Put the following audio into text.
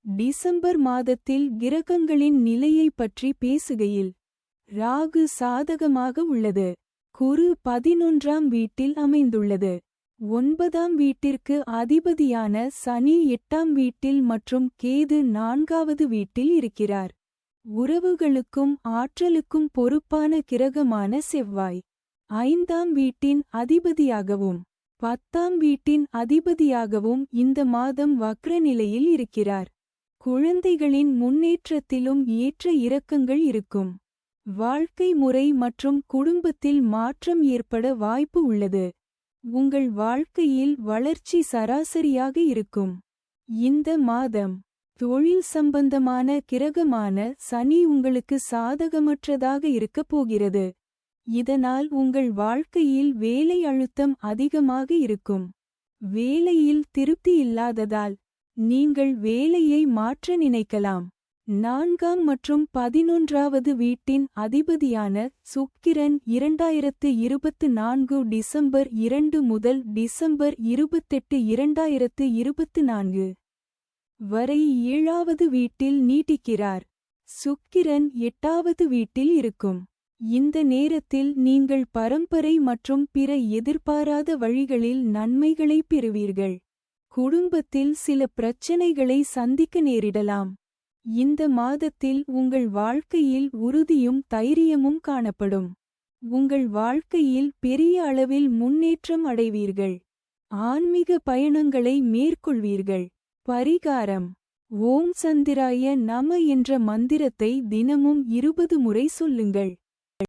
December மாதத்தில் கிரகங்களின் நிலையை பற்றி பேசுகையில் ராகு சாதகமாக உள்ளது. குரு 11ஆம் வீட்டில் அமைந்துள்ளது. 9ஆம் வீட்டிற்கு அதிபதியான சனி 8ஆம் வீட்டில் மற்றும் கேது 4வது வீட்டில் இருக்கிறார். உறவுகளுக்கும் ஆற்றலுக்கும் பொறுப்பான கிரகமான செவ்வாய் 5ஆம் வீட்டின் அதிபதியாகவும் 10ஆம் வீட்டின் அதிபதியாகவும் இந்த மாதம் வக்ர நிலையில் இருக்கிறார். குழந்தைகளின் முன்னேற்றத்திலும் ஏற்ற இறக்கங்கள் இருக்கும். வாழ்க்கை முறை மற்றும் குடும்பத்தில் மாற்றம் ஏற்பட வாய்ப்பு உள்ளது. உங்கள் வாழ்க்கையில் வளர்ச்சி சராசரியாக இருக்கும். இந்த மாதம் தொழில் சம்பந்தமான கிரகமான சனி உங்களுக்கு சாதகமற்றதாக இருக்கப் போகிறது. இதனால் உங்கள் வாழ்க்கையில் வேலை அழுத்தம் அதிகமாக இருக்கும். வேலையில் திருப்தி இல்லாததால் நீங்கள் வேலையை மாற்ற நினைக்கலாம். 4ஆம் மற்றும் 11வது வீட்டின் அதிபதியான சுக்கிரன் 2024 டிசம்பர் 2 முதல் டிசம்பர் 28, 2024 வரை 7வது வீட்டில் நீட்டிக்கிறார். சுக்கிரன் 8வது வீட்டில் இருக்கும். இந்த நேரத்தில் நீங்கள் பரம்பரை மற்றும் பிற எதிர்பாராத வழிகளில் நன்மைகளை பெறுவீர்கள். குடும்பத்தில் சில பிரச்சனைகளை சந்திக்க நேரிடலாம். இந்த மாதத்தில் உங்கள் வாழ்க்கையில் உறுதியும் தைரியமும் காணப்படும். உங்கள் வாழ்க்கையில் பெரிய அளவில் முன்னேற்றம் அடைவீர்கள். ஆன்மீக பயணங்களை மேற்கொள்வீர்கள். பரிகாரம்: ஓம் சந்திராய நம என்ற மந்திரத்தை தினமும் 20 முறை சொல்லுங்கள்.